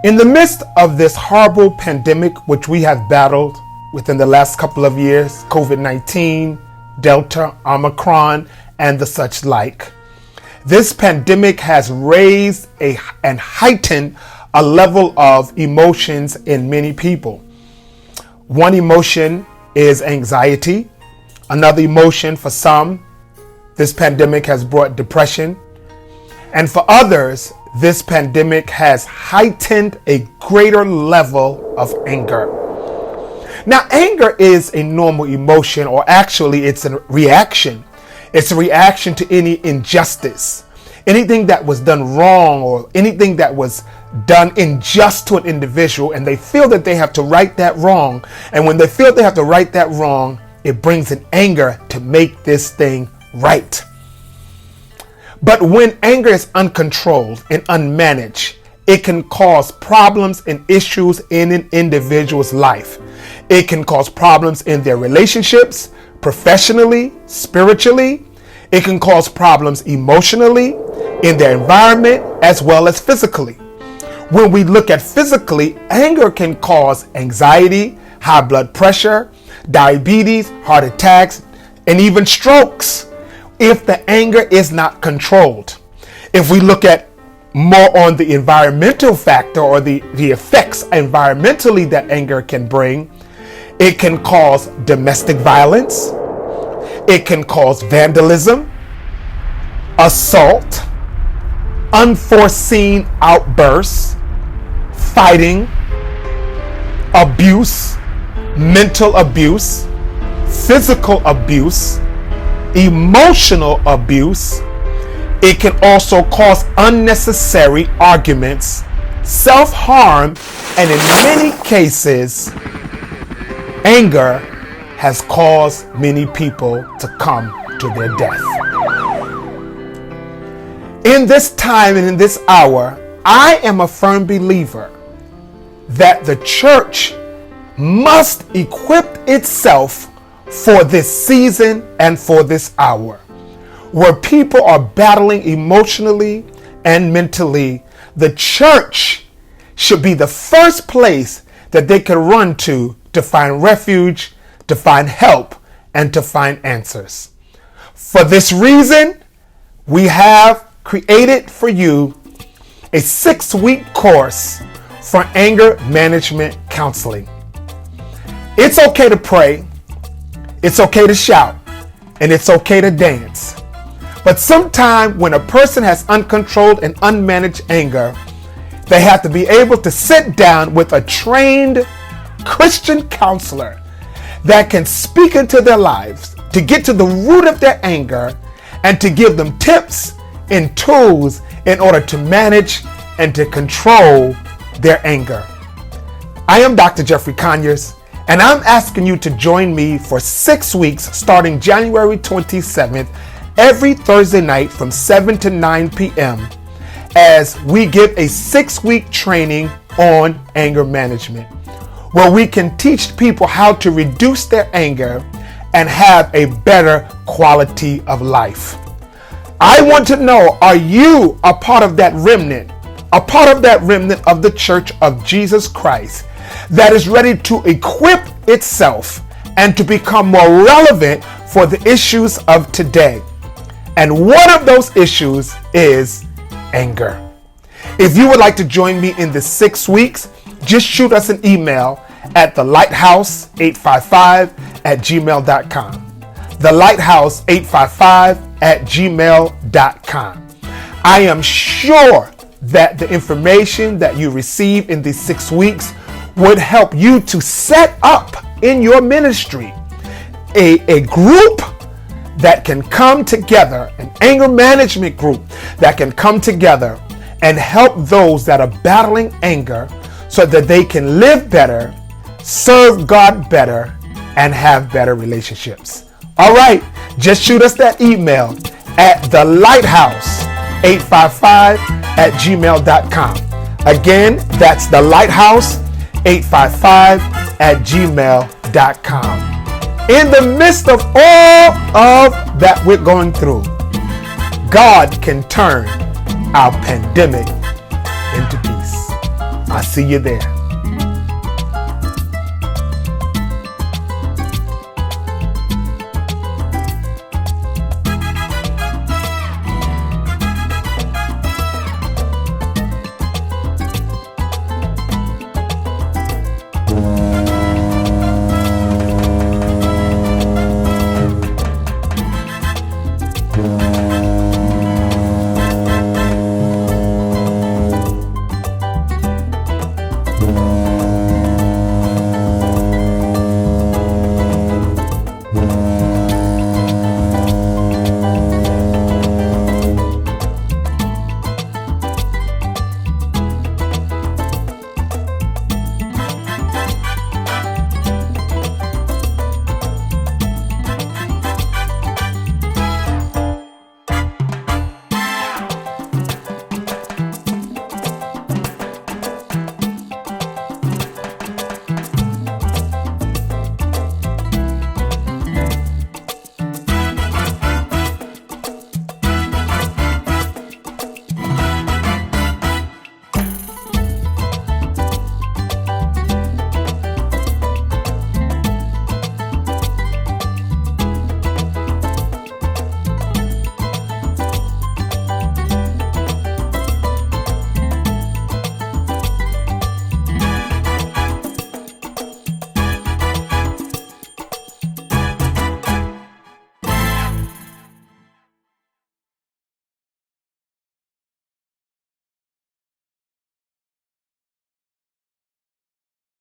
In the midst of this horrible pandemic, which we have battled within the last couple of years, COVID-19, Delta, Omicron, and the such like, this pandemic has raised and heightened a level of emotions in many people. One emotion is anxiety. Another emotion for some, this pandemic has brought depression. And for others, this pandemic has heightened a greater level of anger. Now, anger is a normal emotion, or actually it's a reaction. It's a reaction to any injustice, anything that was done wrong, or anything that was done unjust to an individual, and they feel that they have to right that wrong. And when they feel they have to right that wrong, it brings an anger to make this thing right. But when anger is uncontrolled and unmanaged, it can cause problems and issues in an individual's life. It can cause problems in their relationships, professionally, spiritually. It can cause problems emotionally, in their environment, as well as physically. When we look at physically, anger can cause anxiety, high blood pressure, diabetes, heart attacks, and even strokes if the anger is not controlled. If we look at more on the environmental factor, or the effects environmentally that anger can bring, it can cause domestic violence. It can cause vandalism, assault, unforeseen outbursts, fighting, abuse, mental abuse, physical abuse, emotional abuse. It can also cause unnecessary arguments, self-harm, and in many cases, anger has caused many people to come to their death. In this time and in this hour, I am a firm believer that the church must equip itself for this season and for this hour, where people are battling emotionally and mentally. The church should be the first place that they can run to find refuge, to find help, and to find answers. For this reason, we have created for you a 6-week course for anger management counseling. It's okay to pray, it's okay to shout, and it's okay to dance. But sometimes when a person has uncontrolled and unmanaged anger, they have to be able to sit down with a trained Christian counselor that can speak into their lives to get to the root of their anger and to give them tips and tools in order to manage and to control their anger. I am Dr. Jeffrey Conyers, and I'm asking you to join me for 6 weeks starting January 27th, every Thursday night from 7 to 9 p.m. as we give a 6-week training on anger management, where we can teach people how to reduce their anger and have a better quality of life. I want to know, are you a part of that remnant, of the Church of Jesus Christ that is ready to equip itself and to become more relevant for the issues of today? And one of those issues is anger. If you would like to join me in the 6 weeks, just shoot us an email at thelighthouse855@gmail.com. Thelighthouse855@gmail.com. I am sure that the information that you receive in these 6 weeks would help you to set up in your ministry a group that can come together, an anger management group that can come together and help those that are battling anger so that they can live better, serve God better, and have better relationships. All right, just shoot us that email at thelighthouse855@gmail.com. Again, that's thelighthouse855@gmail.com. In the midst of all of that we're going through, God can turn our pandemic into peace. I'll see you there.